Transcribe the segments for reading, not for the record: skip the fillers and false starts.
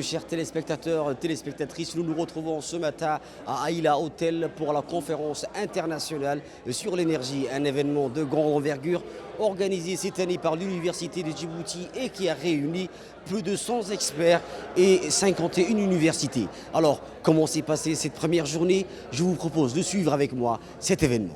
Chers téléspectateurs, téléspectatrices, nous nous retrouvons ce matin à Aïla Hotel pour la conférence internationale sur l'énergie, un événement de grande envergure organisé cette année par l'Université de Djibouti et qui a réuni plus de 100 experts et 51 universités. Alors, comment s'est passée cette première journée? Je vous propose de suivre avec moi cet événement.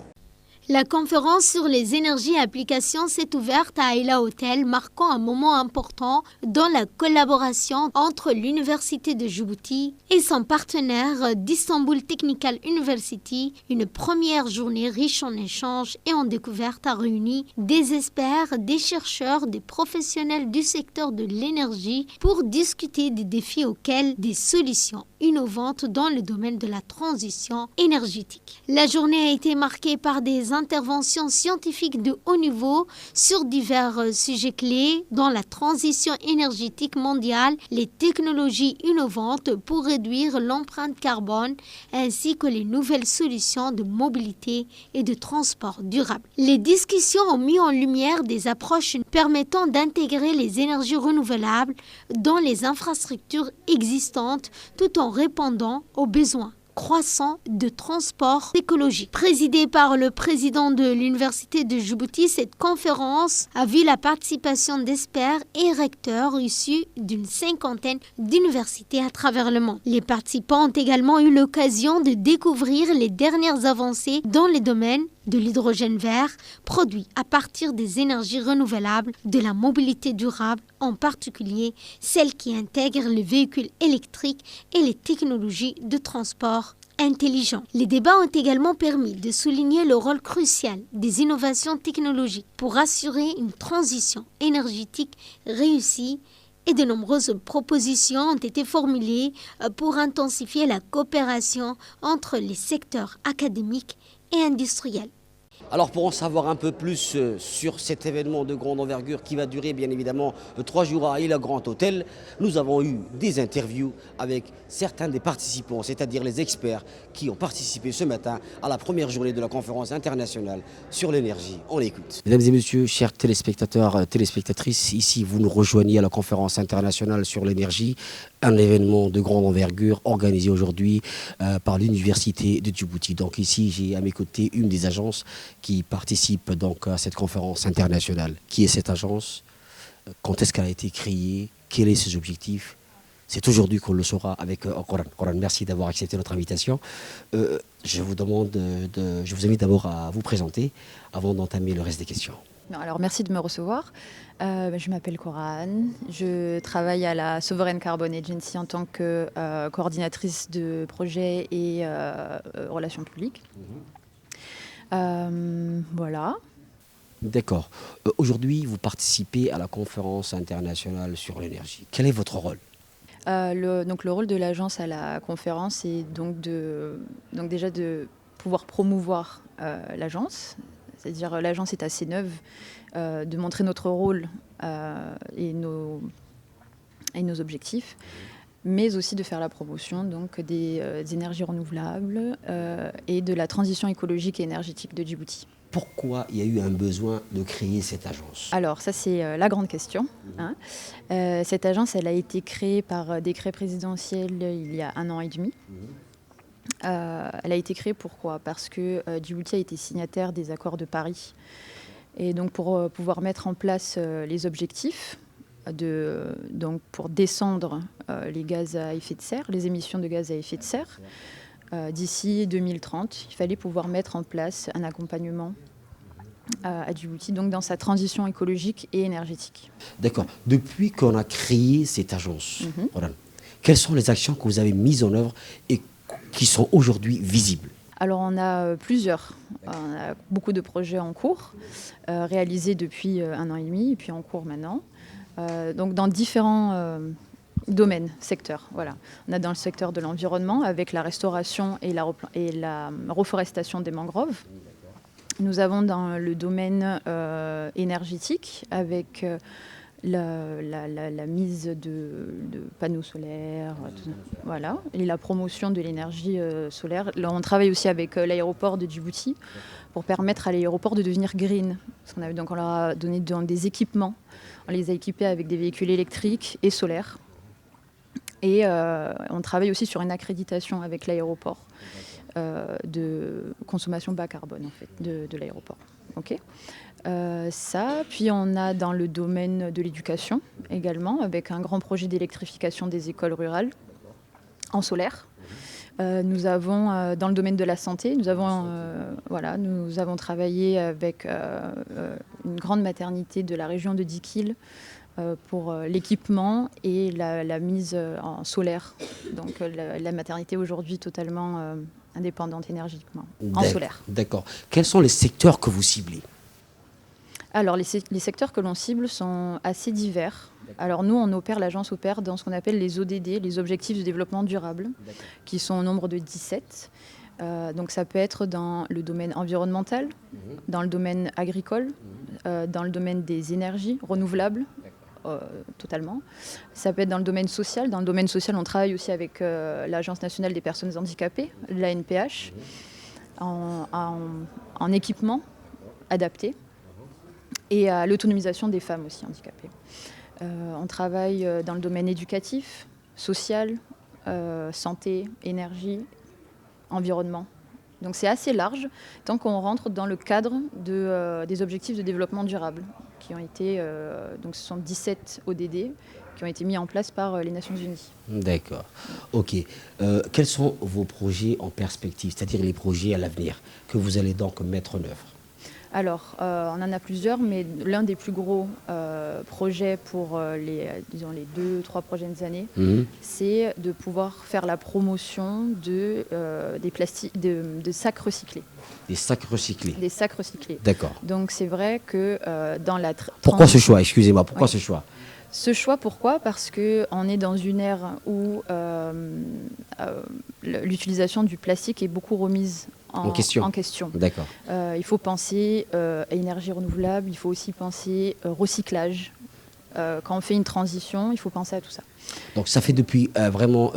La conférence sur les énergies et applications s'est ouverte à Aïla Hotel, marquant un moment important dans la collaboration entre l'Université de Djibouti et son partenaire d'Istanbul Technical University. Une première journée riche en échanges et en découvertes a réuni des experts, des chercheurs, des professionnels du secteur de l'énergie pour discuter des défis auxquels des solutions innovantes dans le domaine de la transition énergétique. La journée a été marquée par des interventions scientifiques de haut niveau sur divers sujets clés dans la transition énergétique mondiale, les technologies innovantes pour réduire l'empreinte carbone ainsi que les nouvelles solutions de mobilité et de transport durable. Les discussions ont mis en lumière des approches permettant d'intégrer les énergies renouvelables dans les infrastructures existantes tout en répondant aux besoins croissant de transport écologique. Présidée par le président de l'Université de Djibouti, cette conférence a vu la participation d'experts et recteurs issus d'une cinquantaine d'universités à travers le monde. Les participants ont également eu l'occasion de découvrir les dernières avancées dans les domaines de l'hydrogène vert, produit à partir des énergies renouvelables, de la mobilité durable, en particulier celle qui intègre les véhicules électriques et les technologies de transport intelligent. Les débats ont également permis de souligner le rôle crucial des innovations technologiques pour assurer une transition énergétique réussie et de nombreuses propositions ont été formulées pour intensifier la coopération entre les secteurs académiques et industriels. Alors pour en savoir un peu plus sur cet événement de grande envergure qui va durer bien évidemment 3 jours à Aïla Grand Hôtel, nous avons eu des interviews avec certains des participants, c'est-à-dire les experts qui ont participé ce matin à la première journée de la conférence internationale sur l'énergie. On l'écoute. Mesdames et messieurs, chers téléspectateurs, téléspectatrices, ici vous nous rejoignez à la conférence internationale sur l'énergie, un événement de grande envergure organisé aujourd'hui par l'Université de Djibouti. Donc ici j'ai à mes côtés une des agences qui participe donc à cette conférence internationale. Qui est cette agence? Quand est-ce qu'elle a été créée? Quels sont ses objectifs? C'est aujourd'hui qu'on le saura avec Coran. Coran, merci d'avoir accepté notre invitation. Je vous invite d'abord à vous présenter avant d'entamer le reste des questions. Alors merci de me recevoir. Je m'appelle Coran, je travaille à la Sovereign Carbon Agency en tant que coordinatrice de projet et relations publiques. Voilà. D'accord. Aujourd'hui, vous participez à la conférence internationale sur l'énergie. Quel est votre rôle? Le rôle de l'agence à la conférence est donc déjà de pouvoir promouvoir l'agence. C'est-à-dire l'agence est assez neuve, de montrer notre rôle et nos objectifs, mais aussi de faire la promotion donc, des énergies renouvelables et de la transition écologique et énergétique de Djibouti. Pourquoi il y a eu un besoin de créer cette agence? Alors ça c'est la grande question. Hein. Cette agence elle a été créée par décret présidentiel il y a 1 an et demi. Elle a été créée pourquoi? Parce que Djibouti a été signataire des accords de Paris. Et donc pour pouvoir mettre en place les objectifs, pour descendre les gaz à effet de serre, les émissions de gaz à effet de serre, d'ici 2030, il fallait pouvoir mettre en place un accompagnement à Djibouti, donc dans sa transition écologique et énergétique. D'accord. Depuis qu'on a créé cette agence, quelles sont les actions que vous avez mises en œuvre et qui sont aujourd'hui visibles? Alors on a plusieurs. On a beaucoup de projets en cours, réalisés depuis 1 an et demi, et puis en cours maintenant. Donc dans différents domaines, secteurs. Voilà. On a dans le secteur de l'environnement, avec la restauration et la reforestation des mangroves. Nous avons dans le domaine énergétique, avec la mise de panneaux solaires, voilà, et la promotion de l'énergie solaire. Là, on travaille aussi avec l'aéroport de Djibouti pour permettre à l'aéroport de devenir green. Parce on leur a donné des équipements. On les a équipés avec des véhicules électriques et solaires. Et on travaille aussi sur une accréditation avec l'aéroport de consommation bas carbone en fait, de l'aéroport. Okay. Ça, puis on a dans le domaine de l'éducation également, avec un grand projet d'électrification des écoles rurales en solaire. Nous avons, dans le domaine de la santé, nous avons travaillé avec une grande maternité de la région de Dikil pour l'équipement et la mise en solaire. Donc la maternité aujourd'hui totalement indépendante énergétiquement, en solaire. D'accord. Quels sont les secteurs que vous ciblez ? Alors les secteurs que l'on cible sont assez divers. Alors nous, l'agence opère dans ce qu'on appelle les ODD, les objectifs de développement durable, qui sont au nombre de 17. Donc ça peut être dans le domaine environnemental, dans le domaine agricole, dans le domaine des énergies renouvelables, totalement. Ça peut être dans le domaine social. Dans le domaine social, on travaille aussi avec l'Agence nationale des personnes handicapées, l'ANPH, en équipement adapté, et à l'autonomisation des femmes aussi handicapées. On travaille dans le domaine éducatif, social, santé, énergie, environnement. Donc c'est assez large tant qu'on rentre dans le cadre des objectifs de développement durable qui ont été, donc ce sont 17 ODD qui ont été mis en place par les Nations Unies. D'accord. Ok. Quels sont vos projets en perspective, c'est-à-dire les projets à l'avenir que vous allez donc mettre en œuvre ? Alors, on en a plusieurs, mais l'un des plus gros projets pour les 2-3 prochaines années, c'est de pouvoir faire la promotion de sacs recyclés. Des sacs recyclés. Des sacs recyclés. D'accord. Donc c'est vrai que dans la... Pourquoi ce choix ? Excusez-moi, pourquoi ce choix ? Ce choix, pourquoi ? Parce qu'on est dans une ère où l'utilisation du plastique est beaucoup remise en question. D'accord. Il faut penser à énergie renouvelable, il faut aussi penser recyclage. Quand on fait une transition, il faut penser à tout ça. Donc ça fait depuis vraiment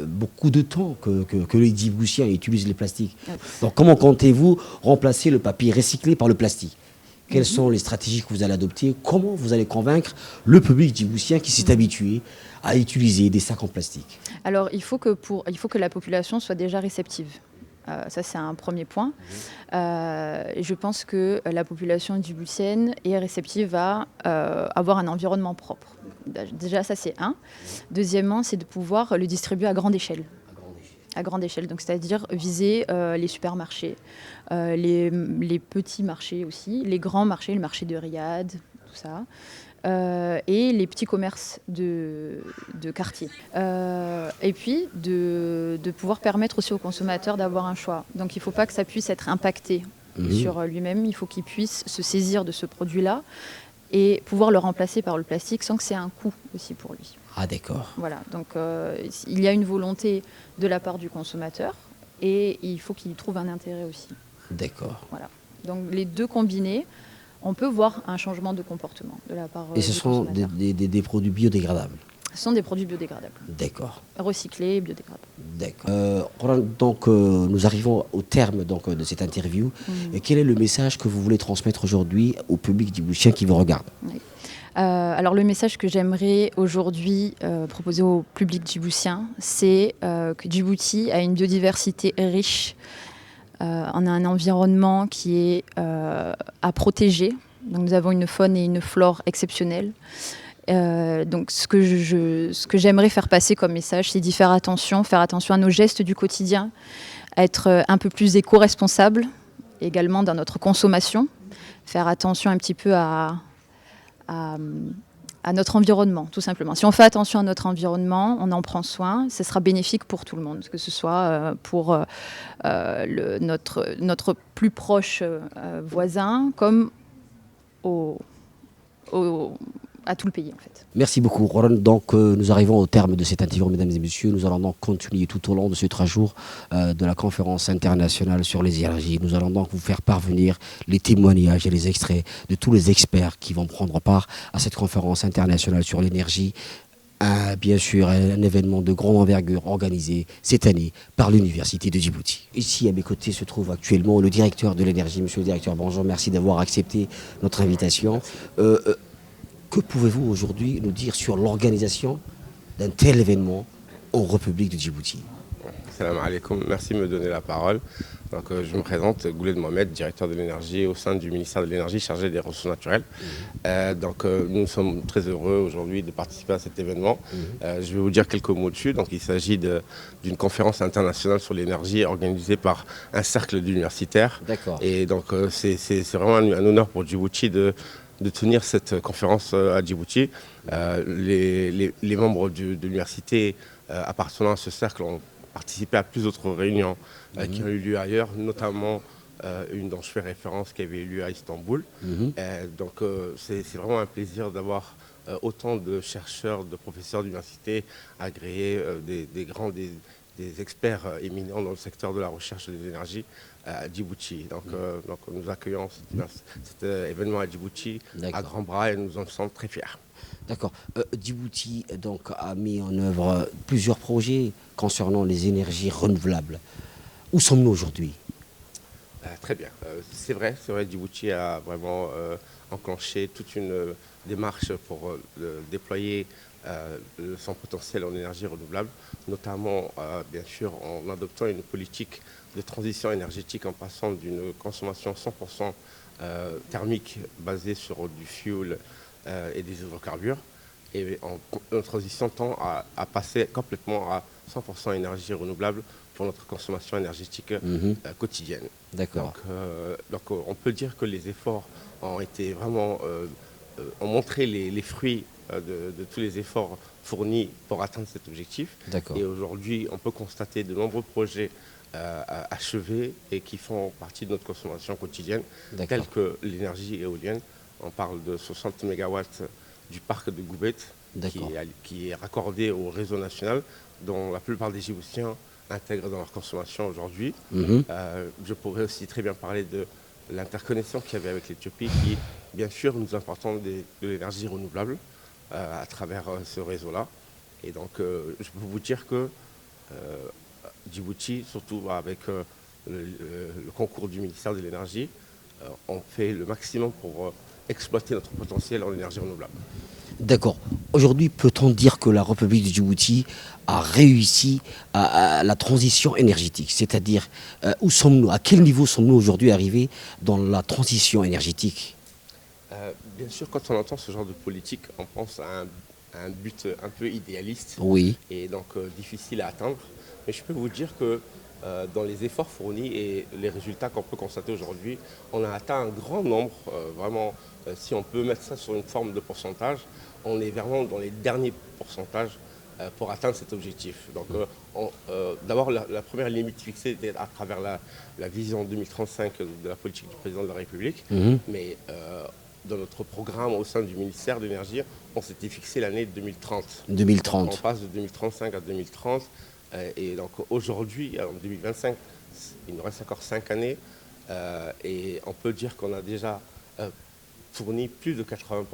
beaucoup de temps que les Djiboutiens utilisent les plastiques. Donc comment comptez-vous remplacer le papier recyclé par le plastique ? Quelles sont les stratégies que vous allez adopter ? Comment vous allez convaincre le public djiboutien qui s'est habitué à utiliser des sacs en plastique ? Alors il faut que la population soit déjà réceptive. Ça, c'est un premier point. Je pense que la population djiboutienne est réceptive à avoir un environnement propre. Déjà, ça, c'est un. Deuxièmement, c'est de pouvoir le distribuer à grande échelle. À grande échelle, donc c'est-à-dire viser les supermarchés, les petits marchés aussi, les grands marchés, le marché de Riyad, tout ça. Et les petits commerces de quartier. Et puis de pouvoir permettre aussi aux consommateurs d'avoir un choix. Donc il ne faut pas que ça puisse être impacté sur lui-même, il faut qu'il puisse se saisir de ce produit-là et pouvoir le remplacer par le plastique sans que c'est un coût aussi pour lui. Ah d'accord. Voilà, donc il y a une volonté de la part du consommateur et il faut qu'il y trouve un intérêt aussi. D'accord. Voilà, donc les deux combinés, on peut voir un changement de comportement de la part et ce sont des produits biodégradables ? Ce sont des produits biodégradables. D'accord. Recyclés et biodégradables. D'accord. Donc, nous arrivons au terme de cette interview. Et quel est le message que vous voulez transmettre aujourd'hui au public djiboutien qui vous regarde ? Oui. Alors, le message que j'aimerais aujourd'hui proposer au public djiboutien, c'est que Djibouti a une biodiversité riche. On a un environnement qui est à protéger. Donc, nous avons une faune et une flore exceptionnelles. Donc, ce que j'aimerais faire passer comme message, c'est d'y faire attention à nos gestes du quotidien, être un peu plus éco-responsable, également dans notre consommation, faire attention un petit peu à notre environnement, tout simplement. Si on fait attention à notre environnement, on en prend soin, ce sera bénéfique pour tout le monde, que ce soit pour notre plus proche voisin, comme à tout le pays, en fait. Merci beaucoup, Roran. Donc, nous arrivons au terme de cette interview, mesdames et messieurs. Nous allons donc continuer tout au long de ces 3 jours de la conférence internationale sur les énergies. Nous allons donc vous faire parvenir les témoignages et les extraits de tous les experts qui vont prendre part à cette conférence internationale sur l'énergie. Bien sûr, un événement de grande envergure organisé cette année par l'Université de Djibouti. Ici, à mes côtés, se trouve actuellement le directeur de l'énergie. Monsieur le directeur, bonjour, merci d'avoir accepté notre invitation. Que pouvez-vous aujourd'hui nous dire sur l'organisation d'un tel événement en République de Djibouti? Salam alaikum, merci de me donner la parole. Donc, je me présente, Gouled Mohamed, directeur de l'énergie au sein du ministère de l'énergie chargé des ressources naturelles. Nous sommes très heureux aujourd'hui de participer à cet événement. Je vais vous dire quelques mots dessus. Donc, il s'agit d'une conférence internationale sur l'énergie organisée par un cercle d'universitaires. D'accord. Et donc, c'est vraiment un honneur pour Djibouti de tenir cette conférence à Djibouti. Les membres de l'université appartenant à ce cercle ont participé à plus d'autres réunions qui ont eu lieu ailleurs, notamment une dont je fais référence qui avait eu lieu à Istanbul. Donc c'est vraiment un plaisir d'avoir autant de chercheurs, de professeurs d'université agréés, des experts éminents dans le secteur de la recherche des énergies à Djibouti. Donc nous accueillons cet événement à Djibouti à grands bras et nous en sommes très fiers. D'accord. Djibouti donc, a mis en œuvre plusieurs projets concernant les énergies renouvelables. Où sommes-nous aujourd'hui? Très bien. C'est vrai, Djibouti a vraiment enclenché toute une démarche pour déployer son potentiel en énergie renouvelable, notamment bien sûr en adoptant une politique de transition énergétique en passant d'une consommation 100% thermique basée sur du fuel et des hydrocarbures, et en transition tend à passer complètement à 100% énergie renouvelable pour notre consommation énergétique quotidienne. D'accord. Donc on peut dire que les efforts ont été vraiment ont montré les fruits de tous les efforts fournis pour atteindre cet objectif. Et aujourd'hui, on peut constater de nombreux projets achevés et qui font partie de notre consommation quotidienne, tels que l'énergie éolienne. On parle de 60 MW du parc de Goubet, qui est raccordé au réseau national, dont la plupart des Djiboutiens intègrent dans leur consommation aujourd'hui. Je pourrais aussi très bien parler de l'interconnexion qu'il y avait avec l'Éthiopie, qui, bien sûr, nous importons de l'énergie renouvelable à travers ce réseau-là. Et donc, je peux vous dire que Djibouti, surtout avec le concours du ministère de l'Énergie, on fait le maximum pour exploiter notre potentiel en énergie renouvelable. D'accord. Aujourd'hui, peut-on dire que la République de Djibouti a réussi à la transition énergétique? C'est-à-dire, où sommes-nous? À quel niveau sommes-nous aujourd'hui arrivés dans la transition énergétique? Bien sûr, quand on entend ce genre de politique, on pense à un but un peu idéaliste et donc difficile à atteindre. Mais je peux vous dire que dans les efforts fournis et les résultats qu'on peut constater aujourd'hui, on a atteint un grand nombre, vraiment, si on peut mettre ça sur une forme de pourcentage, on est vraiment dans les derniers pourcentages pour atteindre cet objectif. Donc d'abord, la première limite fixée était à travers la vision 2035 de la politique du président de la République, mais dans notre programme au sein du ministère de l'Énergie, on s'était fixé l'année 2030. 2030. On passe de 2035 à 2030. Et donc aujourd'hui, en 2025, il nous reste encore 5 années et on peut dire qu'on a déjà fourni plus de 80%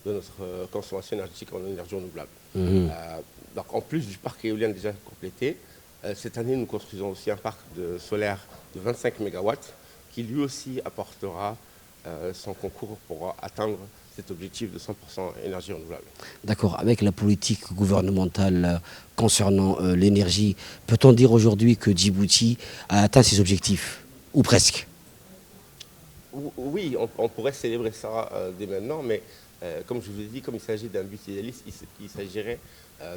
de notre consommation énergétique en énergie renouvelable. Donc en plus du parc éolien déjà complété, cette année nous construisons aussi un parc solaire de 25 MW qui lui aussi apportera son concours pour atteindre cet objectif de 100% énergie renouvelable. D'accord. Avec la politique gouvernementale concernant l'énergie, peut-on dire aujourd'hui que Djibouti a atteint ses objectifs? Ou presque? Oui, on pourrait célébrer ça dès maintenant, mais comme je vous ai dit, comme il s'agit d'un but idéaliste, il s'agirait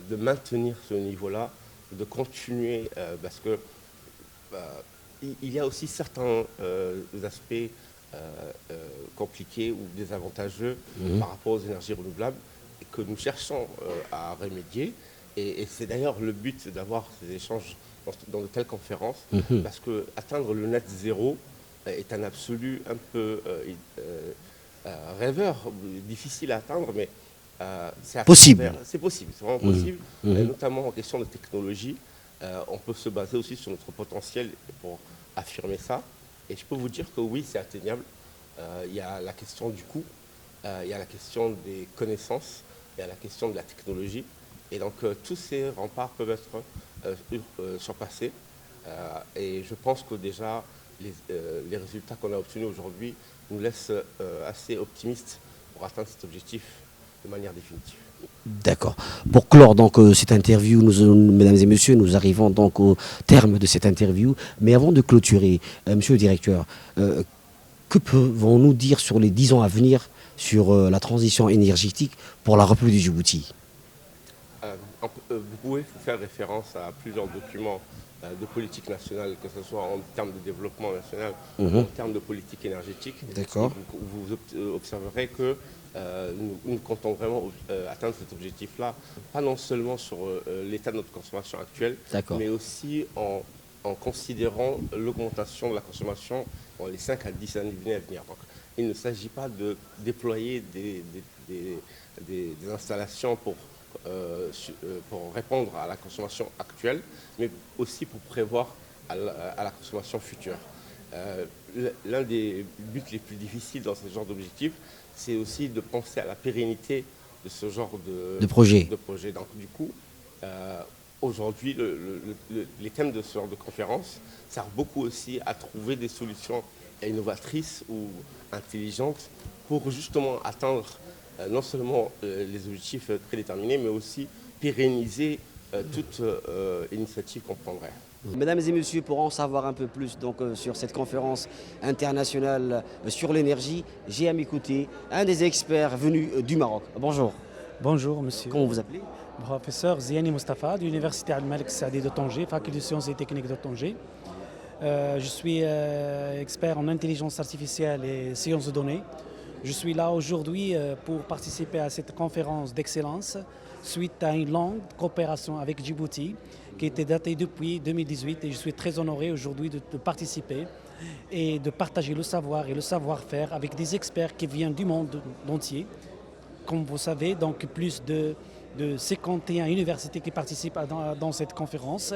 de maintenir ce niveau-là, de continuer, parce que il y a aussi certains aspects compliqués ou désavantageux par rapport aux énergies renouvelables et que nous cherchons à remédier. Et c'est d'ailleurs le but d'avoir ces échanges dans de telles conférences, parce que atteindre le net zéro est un absolu un peu rêveur, difficile à atteindre, mais c'est possible. C'est possible, c'est vraiment possible, notamment en question de technologie. On peut se baser aussi sur notre potentiel pour affirmer ça. Et je peux vous dire que oui, c'est atteignable. Il y a la question du coût, il y a la question des connaissances, il y a la question de la technologie. Et donc tous ces remparts peuvent être surpassés. Et je pense que déjà les résultats qu'on a obtenus aujourd'hui nous laissent assez optimistes pour atteindre cet objectif de manière définitive. D'accord. Pour clore donc cette interview, mesdames et messieurs, nous arrivons donc au terme de cette interview. Mais avant de clôturer, monsieur le directeur, que pouvons-nous dire sur les 10 ans à venir sur la transition énergétique pour la République du Djibouti? Vous pouvez faire référence à plusieurs documents de politique nationale, que ce soit en termes de développement national ou en termes de politique énergétique. D'accord. Vous observerez que nous comptons vraiment atteindre cet objectif-là, pas non seulement sur l'état de notre consommation actuelle, mais aussi en considérant l'augmentation de la consommation dans les 5 à 10 années à venir. Donc, il ne s'agit pas de déployer des installations pour répondre à la consommation actuelle, mais aussi pour prévoir à la consommation future. L'un des buts les plus difficiles dans ce genre d'objectif, c'est aussi de penser à la pérennité de ce genre de projet. Donc du coup, aujourd'hui, les thèmes de ce genre de conférence servent beaucoup aussi à trouver des solutions innovatrices ou intelligentes pour justement atteindre non seulement les objectifs prédéterminés, mais aussi pérenniser toute initiative qu'on prendrait. Mesdames et messieurs, pour en savoir un peu plus donc, sur cette conférence internationale sur l'énergie, j'ai à m'écouter un des experts venus du Maroc. Bonjour. Bonjour monsieur. Comment vous appelez? Professeur Ziani Mustafa de l'Université Al-Malik Saadi de Tanger, faculté de sciences et techniques de Tanger. Je suis expert en intelligence artificielle et sciences de données. Je suis là aujourd'hui pour participer à cette conférence d'excellence suite à une longue coopération avec Djibouti qui était datée depuis 2018 et je suis très honoré aujourd'hui de participer et de partager le savoir et le savoir-faire avec des experts qui viennent du monde entier. Comme vous savez, donc plus de 51 universités qui participent dans cette conférence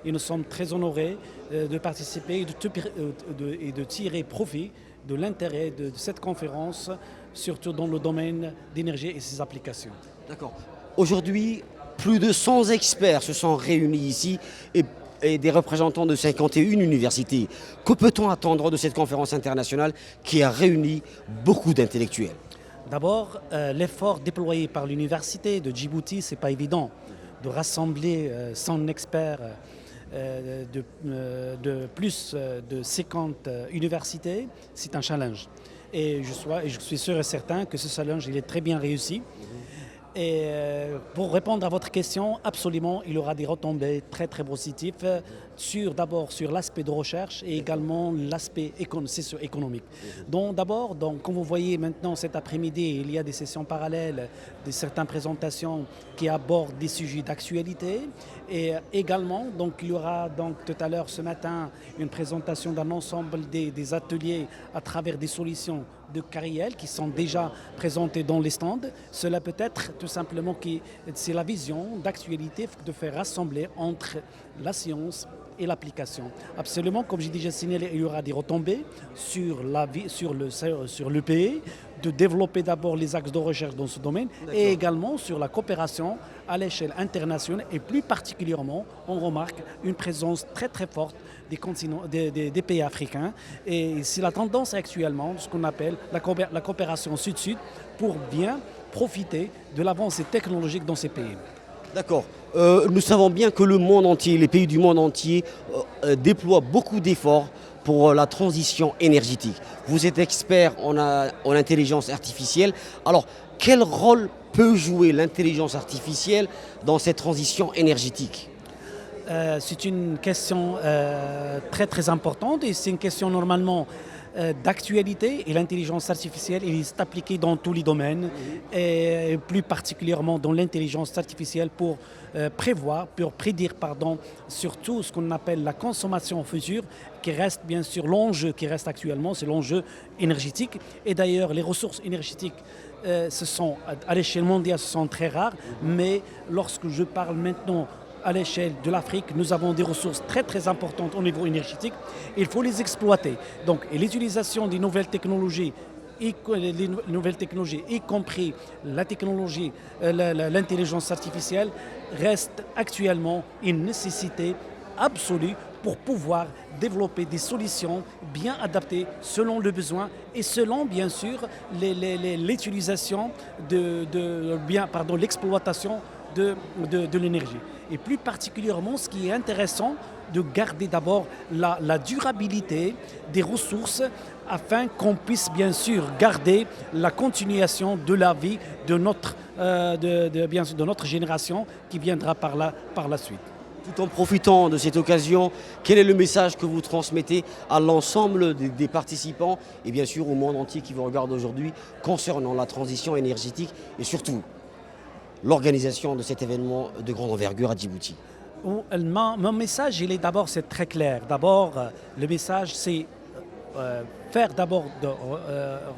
et nous sommes très honorés de participer et de tirer profit de l'intérêt de cette conférence, surtout dans le domaine d'énergie et ses applications. D'accord. Aujourd'hui, plus de 100 experts se sont réunis ici et des représentants de 51 universités. Que peut-on attendre de cette conférence internationale qui a réuni beaucoup d'intellectuels? D'abord, l'effort déployé par l'université de Djibouti, ce n'est pas évident de rassembler 100 experts de plus de 50 universités, c'est un challenge. Et je suis sûr et certain que ce challenge il est très bien réussi. Et pour répondre à votre question, absolument, il y aura des retombées très très positives d'abord sur l'aspect de recherche et également l'aspect socio-économique. Donc d'abord, comme vous voyez maintenant cet après-midi, il y a des sessions parallèles, certaines présentations qui abordent des sujets d'actualité et également, donc il y aura donc tout à l'heure ce matin une présentation d'un ensemble des ateliers à travers des solutions de carrière qui sont déjà présentées dans les stands. Cela peut être tout simplement c'est la vision d'actualité de faire rassembler entre la science et l'application. Absolument, comme j'ai déjà signalé, il y aura des retombées sur le pays, de développer d'abord les axes de recherche dans ce domaine et également sur la coopération à l'échelle internationale et plus particulièrement, on remarque une présence très très forte des pays africains et c'est la tendance actuellement, ce qu'on appelle la coopération sud-sud pour bien profiter de l'avancée technologique dans ces pays. D'accord. Nous savons bien que le monde entier, les pays du monde entier déploient beaucoup d'efforts pour la transition énergétique. Vous êtes expert en intelligence artificielle. Alors, quel rôle peut jouer l'intelligence artificielle dans cette transition énergétique ? C'est une question très très importante et c'est une question normalement d'actualité et l'intelligence artificielle est appliquée dans tous les domaines et plus particulièrement dans l'intelligence artificielle pour prédire surtout ce qu'on appelle la consommation future qui reste bien sûr l'enjeu qui reste actuellement, c'est l'enjeu énergétique et d'ailleurs les ressources énergétiques à l'échelle mondiale ce sont très rares mais lorsque je parle maintenant à l'échelle de l'Afrique, nous avons des ressources très très importantes au niveau énergétique. Il faut les exploiter. Donc, l'utilisation des nouvelles technologies, y compris la technologie, l'intelligence artificielle, reste actuellement une nécessité absolue pour pouvoir développer des solutions bien adaptées selon le besoin et selon bien sûr l'utilisation l'exploitation de l'énergie. Et plus particulièrement, ce qui est intéressant, de garder d'abord la durabilité des ressources afin qu'on puisse bien sûr garder la continuation de la vie de notre génération qui viendra par la suite. Tout en profitant de cette occasion, quel est le message que vous transmettez à l'ensemble des participants et bien sûr au monde entier qui vous regarde aujourd'hui concernant la transition énergétique et surtout l'organisation de cet événement de grande envergure à Djibouti? Mon message, c'est très clair. D'abord, le message, c'est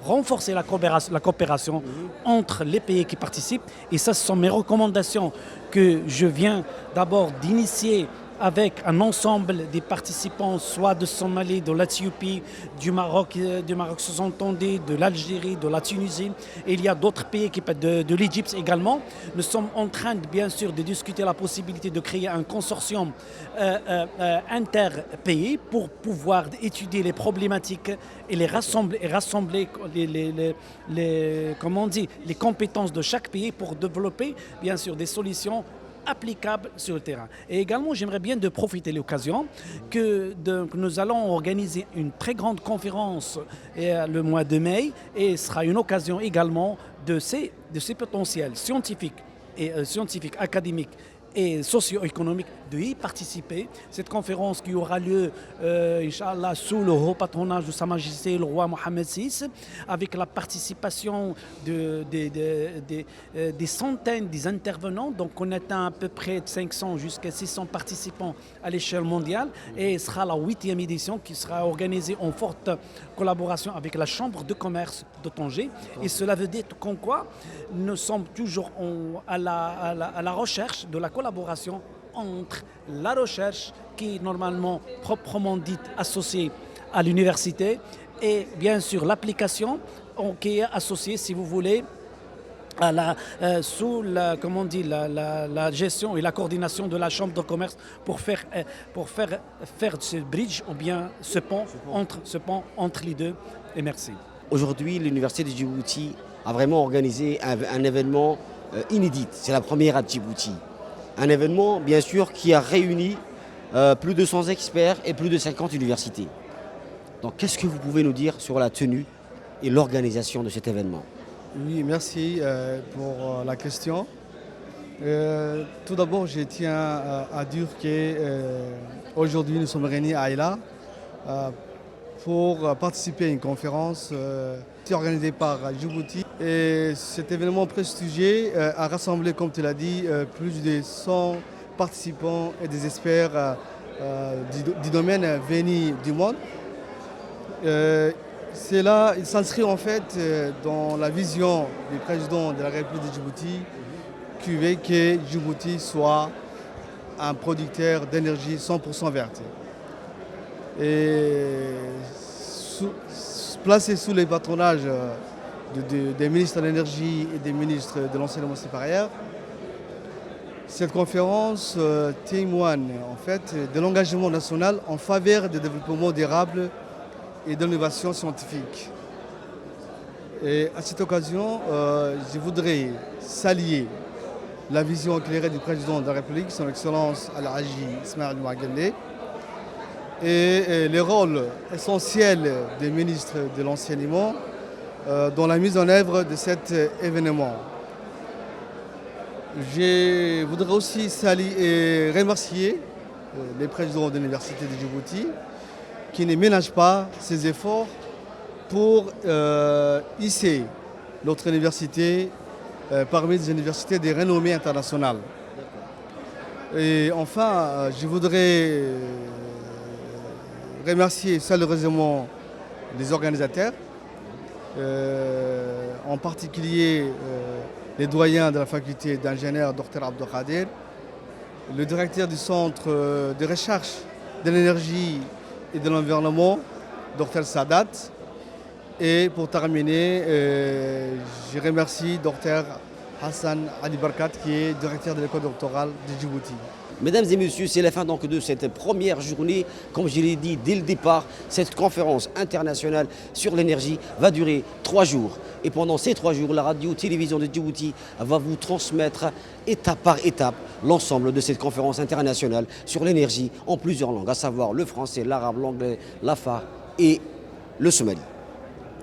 renforcer la coopération entre les pays qui participent. Et ça, ce sont mes recommandations que je viens d'abord d'initier avec un ensemble des participants, soit de Somalie, de l'Éthiopie, du Maroc sous-entendu, de l'Algérie, de la Tunisie. Et il y a d'autres pays, de l'Égypte également. Nous sommes en train, bien sûr, de discuter la possibilité de créer un consortium interpays pour pouvoir étudier les problématiques et les rassembler les compétences de chaque pays pour développer, bien sûr, des solutions applicables sur le terrain. Et également, j'aimerais bien de profiter de l'occasion que nous allons organiser une très grande conférence le mois de mai et ce sera une occasion également de ces potentiels scientifiques, académiques et socio-économique de y participer. Cette conférence qui aura lieu, Inch'Allah, sous le haut patronage de Sa Majesté le roi Mohammed VI, avec la participation des centaines des intervenants. Donc on atteint à peu près de 500 jusqu'à 600 participants à l'échelle mondiale. Et ce sera la 8e édition qui sera organisée en forte collaboration avec la Chambre de commerce de Tanger. Et cela veut dire qu'en quoi nous sommes toujours à la recherche de la collaboration entre la recherche qui est normalement proprement dite associée à l'université et bien sûr l'application qui est associée, si vous voulez, sous la gestion et la coordination de la Chambre de commerce pour faire ce bridge ou bien ce pont entre les deux. Et merci. Aujourd'hui, l'Université de Djibouti a vraiment organisé un événement inédit. C'est la première à Djibouti. Un événement, bien sûr, qui a réuni plus de 100 experts et plus de 50 universités. Donc, qu'est-ce que vous pouvez nous dire sur la tenue et l'organisation de cet événement? Oui, merci pour la question. Tout d'abord, je tiens à dire qu'aujourd'hui, nous sommes réunis à Aïla pour participer à une conférence organisée par Djibouti. Et cet événement prestigieux a rassemblé, comme tu l'as dit, plus de 100 participants et des experts du domaine venus du monde. Cela s'inscrit en fait dans la vision du président de la République de Djibouti qui veut que Djibouti soit un producteur d'énergie 100% verte. Et placé sous les patronages des ministres de l'énergie et des ministres de l'enseignement supérieur, cette conférence témoigne en fait de l'engagement national en faveur du développement durable et de l'innovation scientifique. Et à cette occasion, je voudrais saluer la vision éclairée du président de la République, son Excellence Al-Haji Ismaïl Ouagandé, et les rôles essentiels des ministres de l'enseignement dans la mise en œuvre de cet événement. Je voudrais aussi saluer et remercier les présidents de l'Université de Djibouti qui ne ménagent pas ses efforts pour hisser notre université parmi les universités de renommée internationale. Et enfin, je voudrais remercier chaleureusement les organisateurs, en particulier les doyens de la faculté d'ingénieurs, Dr Abdelkader, le directeur du centre de recherche de l'énergie et de l'environnement, Dr Sadat. Et pour terminer, je remercie Dr Hassan Ali Barkat, qui est directeur de l'école doctorale de Djibouti. Mesdames et messieurs, c'est la fin donc de cette première journée. Comme je l'ai dit dès le départ, cette conférence internationale sur l'énergie va durer 3 jours. Et pendant ces 3 jours, la radio-télévision de Djibouti va vous transmettre étape par étape l'ensemble de cette conférence internationale sur l'énergie en plusieurs langues, à savoir le français, l'arabe, l'anglais, l'afar et le somali.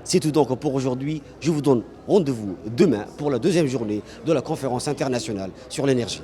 C'est tout donc pour aujourd'hui. Je vous donne rendez-vous demain pour la deuxième journée de la conférence internationale sur l'énergie.